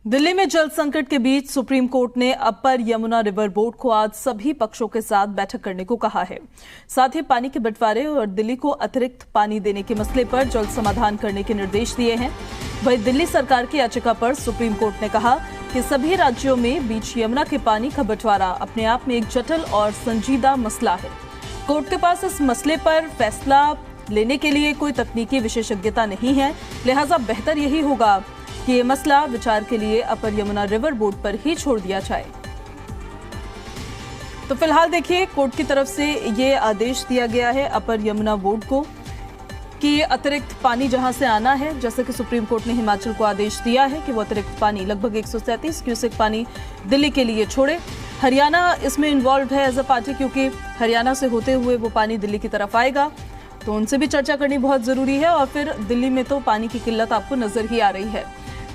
दिल्ली में जल संकट के बीच सुप्रीम कोर्ट ने अपर यमुना रिवर बोर्ड को आज सभी पक्षों के साथ बैठक करने को कहा है। साथ ही पानी के बंटवारे और दिल्ली को अतिरिक्त पानी देने के मसले पर जल्द समाधान करने के निर्देश दिए हैं। वहीं दिल्ली सरकार की याचिका पर सुप्रीम कोर्ट ने कहा कि सभी राज्यों में बीच यमुना के पानी का बंटवारा अपने आप में एक जटिल और संजीदा मसला है। कोर्ट के पास इस मसले पर फैसला लेने के लिए कोई तकनीकी विशेषज्ञता नहीं है, लिहाजा बेहतर यही होगा कि ये मसला विचार के लिए अपर यमुना रिवर बोर्ड पर ही छोड़ दिया जाए। तो फिलहाल देखिए, कोर्ट की तरफ से ये आदेश दिया गया है अपर यमुना बोर्ड को कि अतिरिक्त पानी जहां से आना है, जैसे कि सुप्रीम कोर्ट ने हिमाचल को आदेश दिया है कि वो अतिरिक्त पानी लगभग 137 क्यूसेक पानी दिल्ली के लिए छोड़े। हरियाणा इसमें इन्वॉल्व है एज अ पार्टी, क्योंकि हरियाणा से होते हुए वो पानी दिल्ली की तरफ आएगा, तो उनसे भी चर्चा करनी बहुत जरूरी है। और फिर दिल्ली में तो पानी की किल्लत आपको नजर ही आ रही है।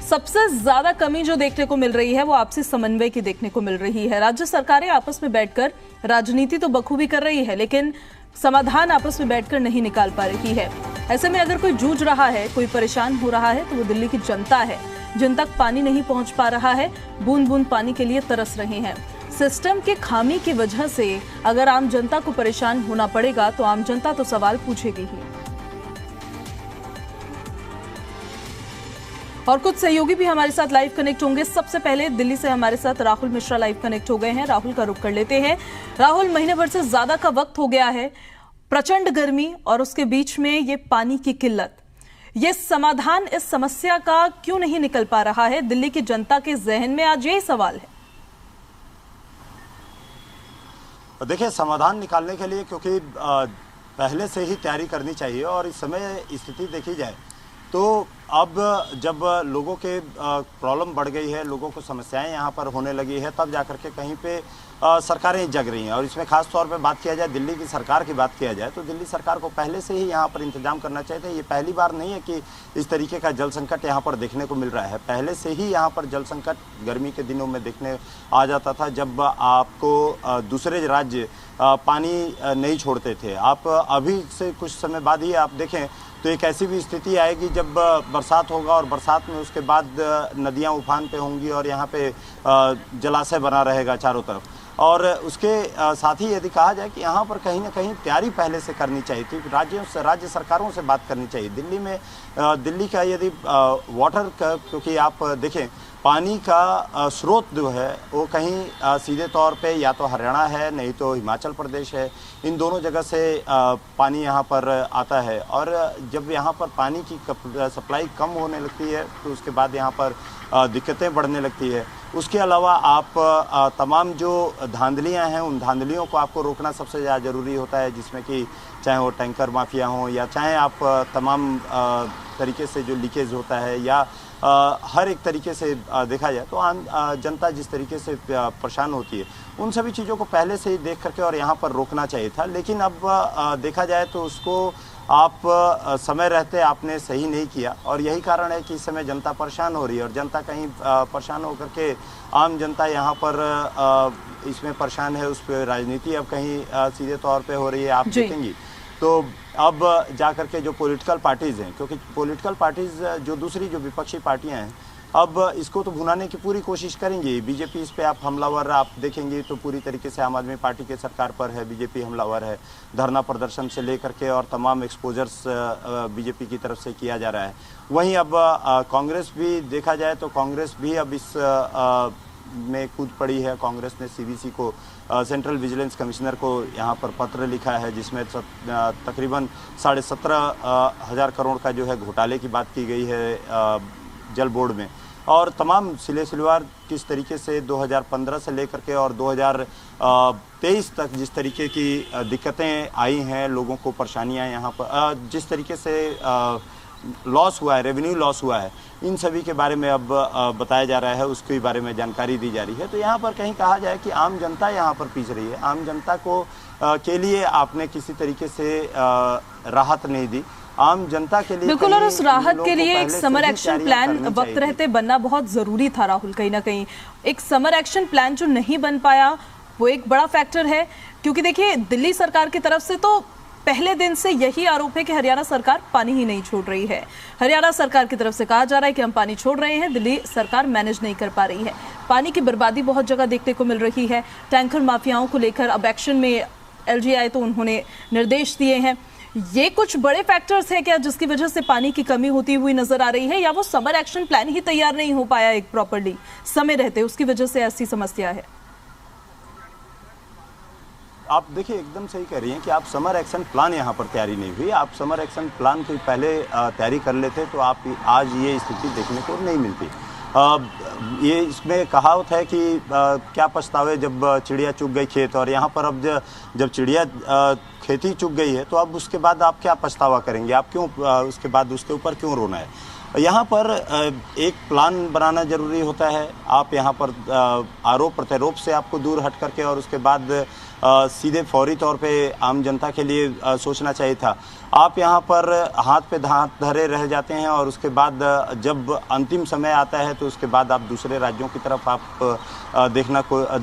सबसे ज्यादा कमी जो देखने को मिल रही है वो आपसी समन्वय की देखने को मिल रही है। राज्य सरकारें आपस में बैठकर राजनीति तो बखूबी कर रही है, लेकिन समाधान आपस में बैठकर नहीं निकाल पा रही है। ऐसे में अगर कोई जूझ रहा है, कोई परेशान हो रहा है, तो वो दिल्ली की जनता है, जिन तक पानी नहीं पहुंच पा रहा है, बूंद बूंद पानी के लिए तरस रहे हैं। सिस्टम के खामी की वजह से अगर आम जनता को परेशान होना पड़ेगा तो आम जनता तो सवाल पूछेगी ही। और कुछ सहयोगी भी हमारे साथ लाइव कनेक्ट होंगे। सबसे पहले दिल्ली से हमारे साथ राहुल मिश्रा लाइव कनेक्ट हो गए हैं। राहुल का रुख कर लेते हैं। राहुल, महीने भर से ज्यादा का वक्त हो गया है, प्रचंड गर्मी और उसके बीच में ये पानी की किल्लत, ये समाधान इस समस्या का क्यों नहीं निकल पा रहा है? दिल्ली की जनता के जहन में आज यही सवाल है। देखिए, समाधान निकालने के लिए क्योंकि पहले से ही तैयारी करनी चाहिए और इस समय स्थिति देखी जाए तो अब जब लोगों के प्रॉब्लम बढ़ गई है, लोगों को समस्याएं यहाँ पर होने लगी है, तब जाकर के कहीं पे सरकारें जग रही हैं। और इसमें खास तौर पे बात किया जाए, दिल्ली की सरकार की बात किया जाए तो दिल्ली सरकार को पहले से ही यहाँ पर इंतजाम करना चाहिए था। ये पहली बार नहीं है कि इस तरीके का जल संकट यहाँ पर देखने को मिल रहा है। पहले से ही यहाँ पर जल संकट गर्मी के दिनों में देखने आ जाता था, जब आपको दूसरे राज्य पानी नहीं छोड़ते थे। आप अभी से कुछ समय बाद ही आप देखें तो एक ऐसी भी स्थिति आएगी जब बरसात होगा और बरसात में उसके बाद नदियां उफान पे होंगी और यहाँ पे जलाशय बना रहेगा चारों तरफ। और उसके साथ ही यदि कहा जाए कि यहाँ पर कहीं ना कहीं तैयारी पहले से करनी चाहिए थी, राज्य सरकारों से बात करनी चाहिए। दिल्ली का यदि वाटर का, क्योंकि आप देखें पानी का स्रोत जो है वो कहीं सीधे तौर पे या तो हरियाणा है, नहीं तो हिमाचल प्रदेश है। इन दोनों जगह से पानी यहाँ पर आता है और जब यहाँ पर पानी की सप्लाई कम होने लगती है तो उसके बाद यहाँ पर दिक्कतें बढ़ने लगती है। उसके अलावा आप तमाम जो धांधलियाँ हैं, उन धांधलियों को आपको रोकना सबसे ज़्यादा ज़रूरी होता है, जिसमें कि चाहे वो टैंकर माफिया हों या चाहे आप तमाम तरीके से जो लीकेज होता है या हर एक तरीके से देखा जाए तो आम जनता जिस तरीके से परेशान होती है, उन सभी चीज़ों को पहले से ही देख करके और यहाँ पर रोकना चाहिए था। लेकिन अब देखा जाए तो उसको आप समय रहते आपने सही नहीं किया और यही कारण है कि इस समय जनता परेशान हो रही है। और जनता कहीं परेशान होकर के, आम जनता यहाँ पर इसमें परेशान है, उस पर राजनीति अब कहीं सीधे तौर पे हो रही है। आप देखेंगी तो अब जाकर के जो पॉलिटिकल पार्टीज़ हैं, क्योंकि पॉलिटिकल पार्टीज़ जो दूसरी जो विपक्षी पार्टियां हैं, अब इसको तो भुनाने की पूरी कोशिश करेंगी। बीजेपी इस पे आप हमलावर आप देखेंगे तो पूरी तरीके से आम आदमी पार्टी के सरकार पर है, बीजेपी हमलावर है। धरना प्रदर्शन से लेकर के और तमाम एक्सपोजर्स बीजेपी की तरफ से किया जा रहा है। वहीं अब कांग्रेस भी देखा जाए तो कांग्रेस भी अब इस में कूद पड़ी है। कांग्रेस ने सीवीसी को, सेंट्रल विजिलेंस कमिश्नर को यहाँ पर पत्र लिखा है, जिसमें तकरीबन 17,500 करोड़ का जो है घोटाले की बात की गई है जल बोर्ड में। और तमाम सिलसिलेवार किस तरीके से 2015 से लेकर के और 2023 तक जिस तरीके की दिक्कतें आई हैं, लोगों को परेशानियाँ यहाँ पर जिस तरीके से लॉस हुआ है, रेवेन्यू लॉस हुआ है, इन सभी के बारे में अब बताया जा रहा है, उसके बारे में जानकारी दी जा रही है। तो यहाँ पर कहीं कहा जाए कि आम जनता यहाँ पर पीछ रही है। आम जनता को के लिए आपने किसी तरीके से राहत नहीं दी। आम जनता के लिए बिल्कुल, और उस राहत के लिए एक समर एक्शन प्लान वक्त रहते बनना बहुत जरूरी था राहुल। कहीं ना कहीं एक समर एक्शन प्लान जो नहीं बन पाया वो एक बड़ा फैक्टर है, क्योंकि देखिए दिल्ली सरकार की तरफ से तो पहले दिन से यही आरोप है कि हरियाणा सरकार पानी ही नहीं छोड़ रही है। हरियाणा सरकार की तरफ से कहा जा रहा है कि हम पानी छोड़ रहे हैं, दिल्ली सरकार मैनेज नहीं कर पा रही है। पानी की बर्बादी बहुत जगह देखने को मिल रही है। टैंकर माफियाओं को लेकर अब एक्शन में एलजी आए तो उन्होंने निर्देश दिए हैं। ये कुछ बड़े फैक्टर्स हैं क्या जिसकी वजह से पानी की कमी होती हुई नजर आ रही है, या वो समर एक्शन प्लान ही तैयार नहीं हो पाया एक प्रॉपर्ली समय रहते, उसकी वजह से ऐसी समस्या है? आप देखिए, एकदम सही कह रही हैं कि आप समर एक्शन प्लान यहाँ पर तैयारी नहीं हुई। आप समर एक्शन प्लान की पहले तैयारी कर लेते तो आप आज ये स्थिति देखने को नहीं मिलती। ये इसमें कहावत है कि क्या पछतावे जब चिड़िया चुग गई खेत, और यहाँ पर अब जब चिड़िया खेती चुग गई है तो अब उसके बाद आप क्या पछतावा करेंगे, आप क्यों उसके बाद उसके ऊपर क्यों रोना है। यहाँ पर एक प्लान बनाना जरूरी होता है। आप यहाँ पर आरोप प्रत्यारोप से आपको दूर हट करके और उसके बाद सीधे फौरी तौर पे आम जनता के लिए सोचना चाहिए था। आप यहाँ पर हाथ पे हाथ धरे रह जाते हैं और उसके बाद जब अंतिम समय आता है तो उसके बाद आप दूसरे राज्यों की तरफ आप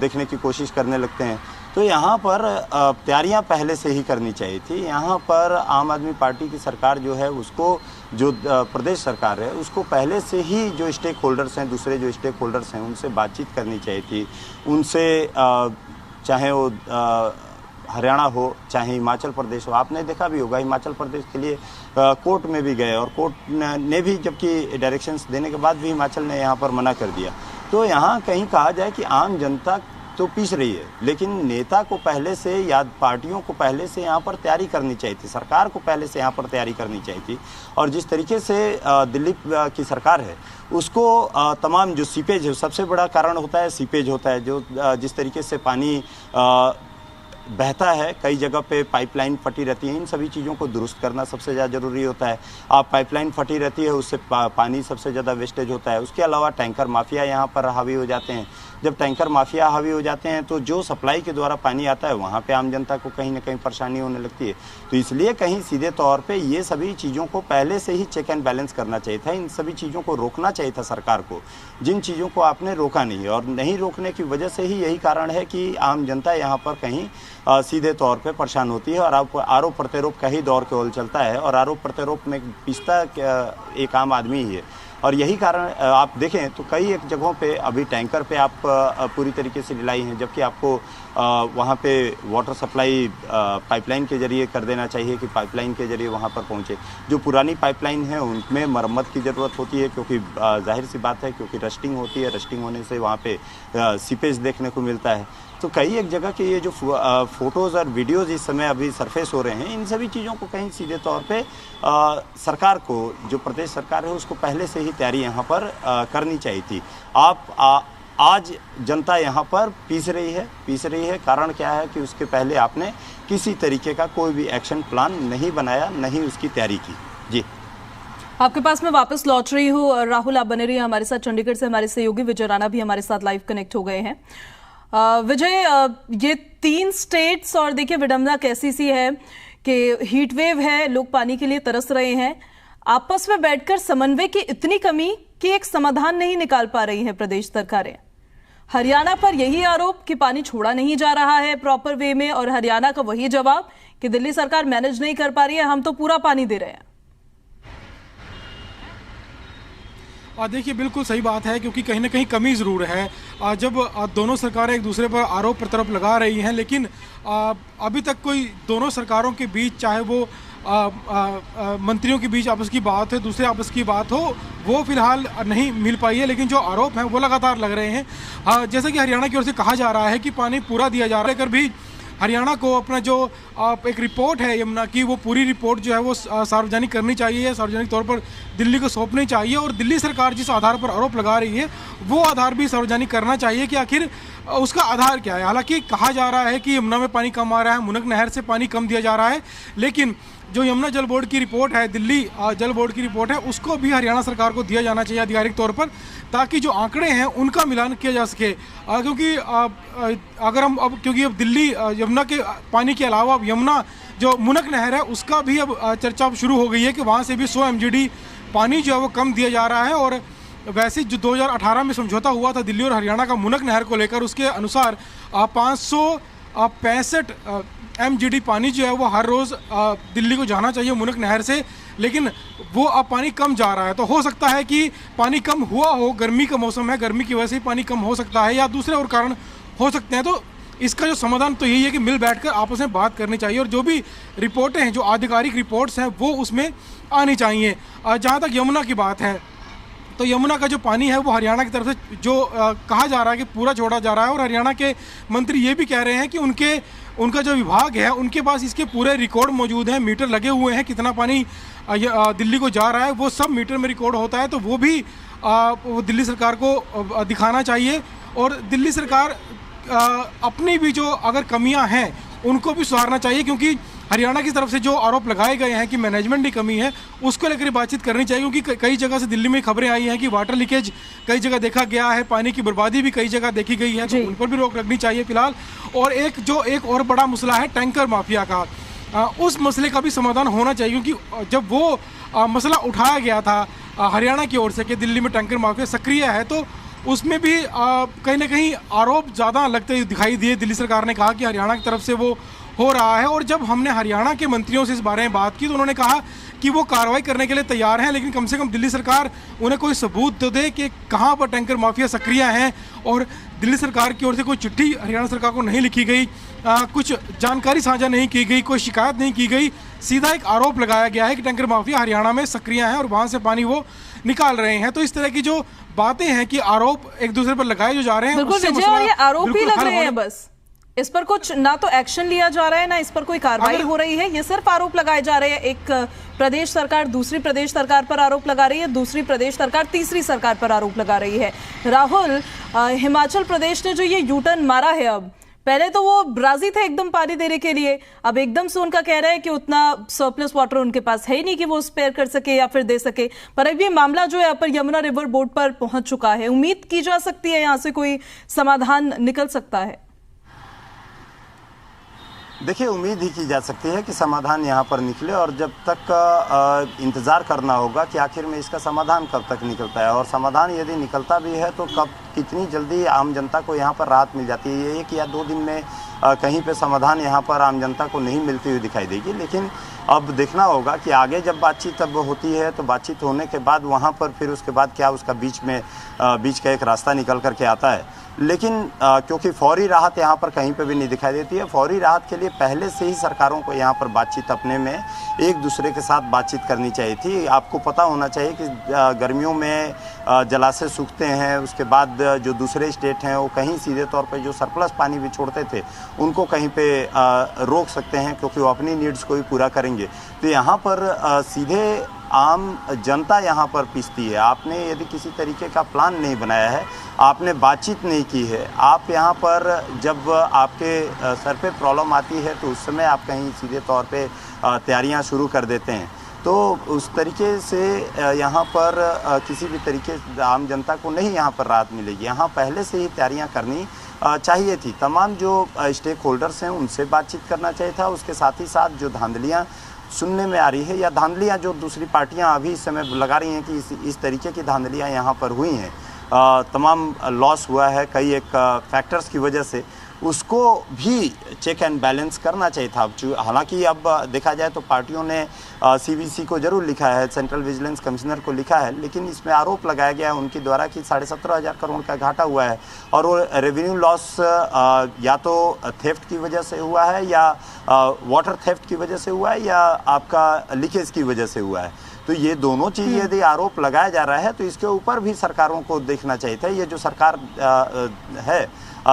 देखने की कोशिश करने लगते हैं। तो यहाँ पर तैयारियाँ पहले से ही करनी चाहिए थी। यहाँ पर आम आदमी पार्टी की सरकार जो है उसको, जो प्रदेश सरकार है उसको पहले से ही जो स्टेक होल्डर्स हैं, दूसरे जो स्टेक होल्डर्स हैं उनसे बातचीत करनी चाहिए थी। उनसे चाहे वो हरियाणा हो चाहे हिमाचल प्रदेश हो। आपने देखा भी होगा हिमाचल प्रदेश के लिए कोर्ट में भी गए और कोर्ट ने भी जबकि डायरेक्शंस देने के बाद भी हिमाचल ने यहाँ पर मना कर दिया। तो यहाँ कहीं कहा जाए कि आम जनता तो पीस रही है, लेकिन नेता को पहले से या पार्टियों को पहले से यहाँ पर तैयारी करनी चाहिए थी, सरकार को पहले से यहाँ पर तैयारी करनी चाहिए थी। और जिस तरीके से दिल्ली की सरकार है उसको तमाम जो सीपेज है, सबसे बड़ा कारण होता है सीपेज होता है, जो जिस तरीके से पानी बहता है, कई जगह पे पाइपलाइन फटी रहती है, इन सभी चीज़ों को दुरुस्त करना सबसे ज़्यादा ज़रूरी होता है। आप पाइपलाइन फटी रहती है उससे पानी सबसे ज़्यादा वेस्टेज होता है। उसके अलावा टैंकर माफिया यहाँ पर हावी हो जाते हैं। जब टैंकर माफिया हावी हो जाते हैं तो जो सप्लाई के द्वारा पानी आता है वहाँ पे आम जनता को कहीं ना कहीं परेशानी होने लगती है। तो इसलिए कहीं सीधे तौर पे ये सभी चीज़ों को पहले से ही चेक एंड बैलेंस करना चाहिए था। इन सभी चीज़ों को रोकना चाहिए था सरकार को, जिन चीज़ों को आपने रोका नहीं, और नहीं रोकने की वजह से ही यही कारण है कि आम जनता यहाँ पर कहीं सीधे तौर पे परेशान होती है। और आरोप प्रत्यारोप का ही दौर केवल चलता है और आरोप प्रत्यारोप में पिसता एक आम आदमी ही है। और यही कारण आप देखें तो कई एक जगहों पे अभी टैंकर पे आप पूरी तरीके से ढिलाई हैं, जबकि आपको वहाँ पे वाटर सप्लाई पाइपलाइन के जरिए कर देना चाहिए कि पाइपलाइन के जरिए वहाँ पर पहुँचे। जो पुरानी पाइपलाइन है उनमें मरम्मत की ज़रूरत होती है, क्योंकि जाहिर सी बात है क्योंकि रस्टिंग होती है, रस्टिंग होने से वहाँ पे सीपेज देखने को मिलता है। तो कई एक जगह के ये जो फोटोज़ और वीडियोज़ इस समय अभी सरफेस हो रहे हैं, इन सभी चीज़ों को कहीं सीधे तौर पे सरकार को, जो प्रदेश सरकार है उसको पहले से ही तैयारी यहाँ पर करनी चाहिए थी। आज जनता यहाँ पर पीस रही है। कारण क्या है कि उसके पहले आपने किसी तरीके का कोई भी एक्शन प्लान नहीं बनाया, नहीं उसकी तैयारी की। जी, आपके पास मैं वापस लौट रही हूँ। राहुल, आप बने रहिए हमारे साथ। चंडीगढ़ से हमारे सहयोगी विजय राणा भी हमारे साथ लाइव कनेक्ट हो गए हैं। विजय, ये 3 स्टेट्स, और देखिए विडंबना कैसी सी है कि हीट वेव है, लोग पानी के लिए तरस रहे हैं, आपस में बैठकर समन्वय की इतनी कमी कि एक समाधान नहीं निकाल पा रही है प्रदेश सरकारें। हरियाणा पर यही आरोप कि पानी छोड़ा नहीं जा रहा है प्रॉपर वे में, और हरियाणा का वही जवाब कि दिल्ली सरकार मैनेज नहीं कर पा रही है, हम तो पूरा पानी दे रहे हैं। देखिए, बिल्कुल सही बात है, क्योंकि कहीं ना कहीं कमी ज़रूर है। जब दोनों सरकारें एक दूसरे पर आरोप प्रत्यारोप लगा रही हैं, लेकिन अभी तक कोई दोनों सरकारों के बीच, चाहे वो मंत्रियों के बीच आपस की बात है, दूसरे आपस की बात हो, वो फिलहाल नहीं मिल पाई है। लेकिन जो आरोप हैं वो लगातार लग रहे हैं। जैसा कि हरियाणा की ओर से कहा जा रहा है कि पानी पूरा दिया जा रहा है, लेकर भी हरियाणा को अपना जो एक रिपोर्ट है यमुना की, वो पूरी रिपोर्ट जो है वो सार्वजनिक करनी चाहिए, सार्वजनिक तौर पर दिल्ली को सौंपनी चाहिए। और दिल्ली सरकार जिस आधार पर आरोप लगा रही है वो आधार भी सार्वजनिक करना चाहिए कि आखिर उसका आधार क्या है। हालांकि कहा जा रहा है कि यमुना में पानी कम आ रहा है, मुनक नहर से पानी कम दिया जा रहा है, लेकिन जो यमुना जल बोर्ड की रिपोर्ट है, दिल्ली जल बोर्ड की रिपोर्ट है, उसको भी हरियाणा सरकार को दिया जाना चाहिए आधिकारिक तौर पर, ताकि जो आंकड़े हैं उनका मिलान किया जा सके। क्योंकि अगर हम क्योंकि अब दिल्ली यमुना के पानी के अलावा अब यमुना जो मुनक नहर है उसका भी अब चर्चा शुरू हो गई है कि वहाँ से भी 100 MGD पानी जो है वो कम दिया जा रहा है। और वैसे जो 2018 में समझौता हुआ था दिल्ली और हरियाणा का मुनक नहर को लेकर, उसके अनुसार 565 MGD पानी जो है वो हर रोज़ दिल्ली को जाना चाहिए मुनक नहर से, लेकिन वो अब पानी कम जा रहा है। तो हो सकता है कि पानी कम हुआ हो, गर्मी का मौसम है, गर्मी की वजह से पानी कम हो सकता है या दूसरे और कारण हो सकते हैं। तो इसका जो समाधान तो यही है कि मिल बैठकर आपस में बात करनी चाहिए और जो भी रिपोर्टें हैं, जो आधिकारिक रिपोर्ट्स हैं, वो उसमें आनी चाहिए। जहाँ तक यमुना की बात है, तो यमुना का जो पानी है वो हरियाणा की तरफ से जो कहा जा रहा है कि पूरा छोड़ा जा रहा है, और हरियाणा के मंत्री ये भी कह रहे हैं कि उनका जो विभाग है उनके पास इसके पूरे रिकॉर्ड मौजूद हैं, मीटर लगे हुए हैं, कितना पानी दिल्ली को जा रहा है वो सब मीटर में रिकॉर्ड होता है। तो वो भी वो दिल्ली सरकार को दिखाना चाहिए और दिल्ली सरकार अपनी भी जो अगर कमियां हैं उनको भी सुधारना चाहिए, क्योंकि हरियाणा की तरफ से जो आरोप लगाए गए हैं कि मैनेजमेंट की कमी है उसको लेकर बातचीत करनी चाहिए। क्योंकि कई जगह से दिल्ली में खबरें आई हैं कि वाटर लीकेज कई जगह देखा गया है, पानी की बर्बादी भी कई जगह देखी गई है, तो उन पर भी रोक लगनी चाहिए फिलहाल। और एक और बड़ा मसला है टैंकर माफिया का, उस मसले का भी समाधान होना चाहिए, क्योंकि जब वो मसला उठाया गया था हरियाणा की ओर से कि दिल्ली में टैंकर माफिया सक्रिय है, तो उसमें भी कहीं ना कहीं आरोप ज़्यादा लगते दिखाई दिए। दिल्ली सरकार ने कहा कि हरियाणा की तरफ से वो हो रहा है, और जब हमने हरियाणा के मंत्रियों से इस बारे में बात की तो उन्होंने कहा कि वो कार्रवाई करने के लिए तैयार हैं, लेकिन कम से कम दिल्ली सरकार उन्हें कोई सबूत तो दे कि कहाँ पर टैंकर माफिया सक्रिय हैं। और दिल्ली सरकार की ओर से कोई चिट्ठी हरियाणा सरकार को नहीं लिखी गई, कुछ जानकारी साझा नहीं की गई, कोई शिकायत नहीं की गई, सीधा एक आरोप लगाया गया है कि टैंकर माफिया हरियाणा में सक्रिय हैं और वहाँ से पानी वो निकाल रहे हैं। तो इस तरह की जो बातें हैं कि आरोप एक दूसरे पर लगाए जो जा रहे हैं, बिल्कुल विजय, और ये आरोप ही लग रहे हैं, बस इस पर कुछ ना तो एक्शन लिया जा रहा है ना इस पर कोई कार्रवाई हो रही है। ये सिर्फ आरोप लगाए जा रहे हैं। एक प्रदेश सरकार दूसरी प्रदेश सरकार पर आरोप लगा रही है, दूसरी प्रदेश सरकार तीसरी सरकार पर आरोप लगा रही है। राहुल, हिमाचल प्रदेश ने जो ये यू टर्न मारा है, अब पहले तो वो राजी थे एकदम पानी देने के लिए, अब एकदम से उनका कह रहा है कि उतना सरप्लस वाटर उनके पास है ही नहीं कि वो स्पेयर कर सके या फिर दे सके। पर अब ये मामला जो है अपर यमुना रिवर बोर्ड पर पहुंच चुका है। उम्मीद की जा सकती है यहाँ से कोई समाधान निकल सकता है? देखिए, उम्मीद ही की जा सकती है कि समाधान यहाँ पर निकले, और जब तक इंतज़ार करना होगा कि आखिर में इसका समाधान कब तक निकलता है, और समाधान यदि निकलता भी है तो कब कितनी जल्दी आम जनता को यहाँ पर राहत मिल जाती है। 1 या 2 दिन में कहीं पे समाधान यहाँ पर आम जनता को नहीं मिलती हुई दिखाई देगी। लेकिन अब देखना होगा कि आगे जब बातचीत अब होती है तो बातचीत होने के बाद वहाँ पर फिर उसके बाद क्या उसका बीच का एक रास्ता निकल करके आता है। लेकिन क्योंकि फौरी राहत यहाँ पर कहीं पे भी नहीं दिखाई देती है, फौरी राहत के लिए पहले से ही सरकारों को यहाँ पर बातचीत अपने में एक दूसरे के साथ बातचीत करनी चाहिए थी। आपको पता होना चाहिए कि गर्मियों में जलाशय सूखते हैं, उसके बाद जो दूसरे स्टेट हैं वो कहीं सीधे तौर पे जो सरप्लस पानी भी छोड़ते थे उनको कहीं पे रोक सकते हैं, क्योंकि वो अपनी नीड्स को भी पूरा करेंगे। तो यहाँ पर सीधे आम जनता यहाँ पर पिसती है। आपने यदि किसी तरीके का प्लान नहीं बनाया है, आपने बातचीत नहीं की है, आप यहाँ पर जब आपके सर पे प्रॉब्लम आती है तो उस समय आप कहीं सीधे तौर पे तैयारियाँ शुरू कर देते हैं, तो उस तरीके से यहाँ पर किसी भी तरीके से आम जनता को नहीं यहाँ पर राहत मिलेगी। यहाँ पहले से ही तैयारियाँ करनी चाहिए थी। तमाम जो स्टेक होल्डर्स हैं उनसे बातचीत करना चाहिए था। उसके साथ ही साथ जो धांधलियाँ सुनने में आ रही है या धांधलियाँ जो दूसरी पार्टियां अभी इस समय लगा रही हैं कि इस तरीके की धांधलियाँ यहाँ पर हुई हैं, तमाम लॉस हुआ है कई एक फैक्टर्स की वजह से, उसको भी चेक एंड बैलेंस करना चाहिए था। हालांकि अब देखा जाए तो पार्टियों ने सीवीसी को जरूर लिखा है, सेंट्रल विजिलेंस कमिश्नर को लिखा है, लेकिन इसमें आरोप लगाया गया है उनके द्वारा कि 17,500 करोड़ का घाटा हुआ है, और वो रेवेन्यू लॉस या तो थेफ्ट की वजह से हुआ है या वाटर थेफ्ट की वजह से हुआ है या आपका लीकेज की वजह से हुआ है। तो ये दोनों चीज़ यदि आरोप लगाया जा रहा है तो इसके ऊपर भी सरकारों को देखना चाहिए था। ये जो सरकार है,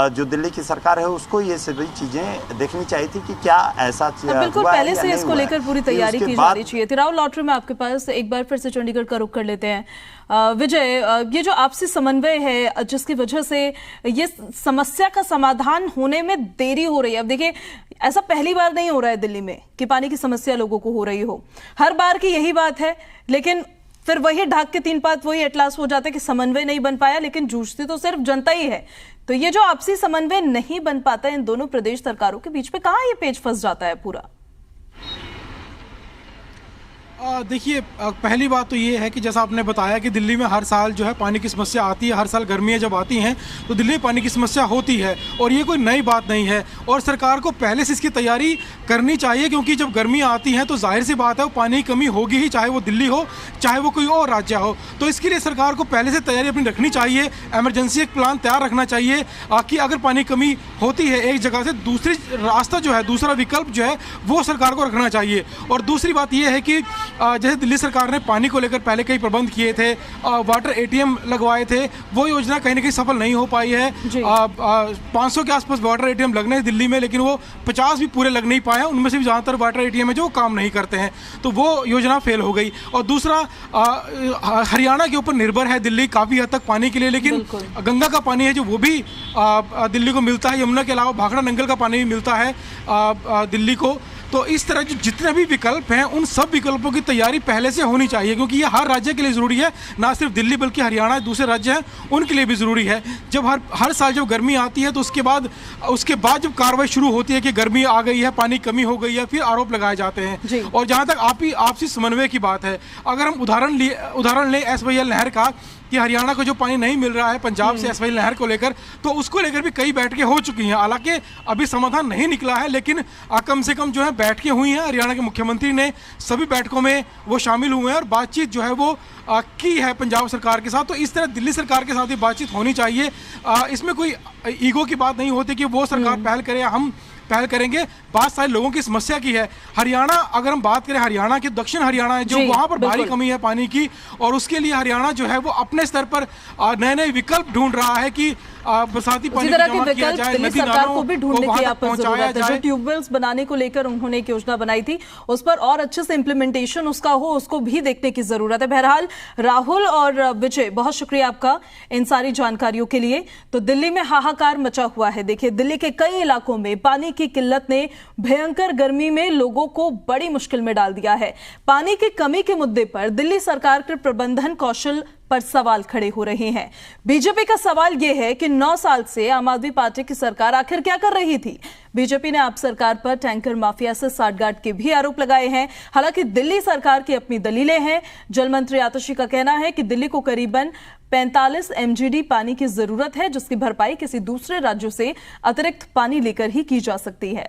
जो दिल्ली की सरकार है, उसको ये सभी चीजें देखनी चाहिए थी कि क्या ऐसा बिल्कुल पहले से इसको लेकर पूरी तैयारी की जानी चाहिए थी। राहुल लॉटरी में आपके पास एक बार फिर से चंडीगढ़ का रुख कर लेते हैं। विजय, ये जो आपसी समन्वय है जिसकी वजह से ये समस्या का समाधान होने में देरी हो रही है, अब देखिए ऐसा पहली बार नहीं हो रहा है दिल्ली में कि पानी की समस्या लोगों को हो रही हो, हर बार की यही बात है, लेकिन फिर वही ढाक के 3 पात वही एटलास हो जाता है कि समन्वय नहीं बन पाया, लेकिन जूझती तो सिर्फ जनता ही है। तो ये जो आपसी समन्वय नहीं बन पाता इन दोनों प्रदेश सरकारों के बीच में, कहां ये पेच फंस जाता है पूरा? देखिए, पहली बात तो ये है कि जैसा आपने बताया कि दिल्ली में हर साल जो है पानी की समस्या आती है, हर साल गर्मियाँ जब आती हैं तो दिल्ली में पानी की समस्या होती है और ये कोई नई बात नहीं है और सरकार को पहले से इसकी तैयारी करनी चाहिए, क्योंकि जब गर्मियाँ आती हैं तो जाहिर सी बात है वो पानी की कमी होगी ही, चाहे वो दिल्ली हो चाहे वो कोई और राज्य हो। तो इसके लिए सरकार को पहले से तैयारी अपनी रखनी चाहिए, एमरजेंसी एक प्लान तैयार रखना चाहिए कि अगर पानी की कमी होती है एक जगह से दूसरी रास्ता जो है, दूसरा विकल्प जो है वो सरकार को रखना चाहिए। और दूसरी बात यह है कि जैसे दिल्ली सरकार ने पानी को लेकर पहले कई प्रबंध किए थे, वाटर एटीएम लगवाए थे, वो योजना कहीं ना कहीं सफल नहीं हो पाई है। 500 के आसपास वाटर एटीएम लगने हैं दिल्ली में, लेकिन वो 50 भी पूरे लग नहीं पाए, उनमें से भी ज़्यादातर वाटर एटीएम है जो काम नहीं करते हैं, तो वो योजना फेल हो गई। और दूसरा, हरियाणा के ऊपर निर्भर है दिल्ली काफ़ी हद तक पानी के लिए, लेकिन गंगा का पानी है जो वो भी दिल्ली को मिलता है, यमुना के अलावा भाखड़ा नंगल का पानी भी मिलता है दिल्ली को। तो इस तरह जो जितने भी विकल्प हैं उन सब विकल्पों की तैयारी पहले से होनी चाहिए, क्योंकि ये हर राज्य के लिए ज़रूरी है, ना सिर्फ दिल्ली बल्कि हरियाणा दूसरे राज्य हैं उनके लिए भी ज़रूरी है। जब हर साल जब गर्मी आती है तो उसके बाद जब कार्रवाई शुरू होती है कि गर्मी आ गई है, पानी कमी हो गई है, फिर आरोप लगाए जाते हैं। और जहाँ तक आपसी समन्वय की बात है, अगर हम उदाहरण लें SYL नहर का कि हरियाणा को जो पानी नहीं मिल रहा है पंजाब से SYL नहर को लेकर, तो उसको लेकर भी कई बैठकें हो चुकी हैं। हालांकि अभी समाधान नहीं निकला है, लेकिन कम से कम जो है बैठकें हुई हैं। हरियाणा के मुख्यमंत्री ने सभी बैठकों में वो शामिल हुए हैं और बातचीत जो है वो की है पंजाब सरकार के साथ। तो इस तरह दिल्ली सरकार के साथ भी बातचीत होनी चाहिए। इसमें कोई ईगो की बात नहीं होती कि वो सरकार पहल करे या हम पहल करेंगे, बात सारे लोगों की समस्या की है। हरियाणा, अगर हम बात करें हरियाणा के, दक्षिण हरियाणा है जो वहां पर भारी कमी है पानी की, और उसके लिए हरियाणा जो है वो अपने स्तर पर नए नए विकल्प ढूंढ रहा है कि बरसाती पानी को जमा किया जाए, दिल्ली सरकार को भी ढूंढने की यहाँ पर जरूरत है। जो ट्यूबवेल्स बनाने को लेकर उन्होंने एक योजना बनाई थी, उस पर और अच्छे से इंप्लीमेंटेशन उसका हो, उसको भी देखने की जरूरत है। बहरहाल राहुल और विजय, बहुत शुक्रिया आपका इन सारी जानकारियों के लिए। तो दिल्ली में हाहाकार मचा हुआ है। देखिए, दिल्ली के कई इलाकों में पानी की किल्लत ने भयंकर गर्मी में लोगों को बड़ी मुश्किल में डाल दिया है। पानी की कमी के मुद्दे पर दिल्ली सरकार के प्रबंधन कौशल पर सवाल खड़े हो रहे हैं। बीजेपी का सवाल यह है कि 9 साल से आम आदमी पार्टी की सरकार आखिर क्या कर रही थी। बीजेपी ने आप सरकार पर टैंकर माफिया से साठगांठ के भी आरोप लगाए हैं। हालांकि दिल्ली सरकार की अपनी दलीलें हैं। जल मंत्री आतिशी का कहना है कि दिल्ली को करीबन 45 MGD पानी की जरूरत है, जिसकी भरपाई किसी दूसरे राज्यों से अतिरिक्त पानी लेकर ही की जा सकती है।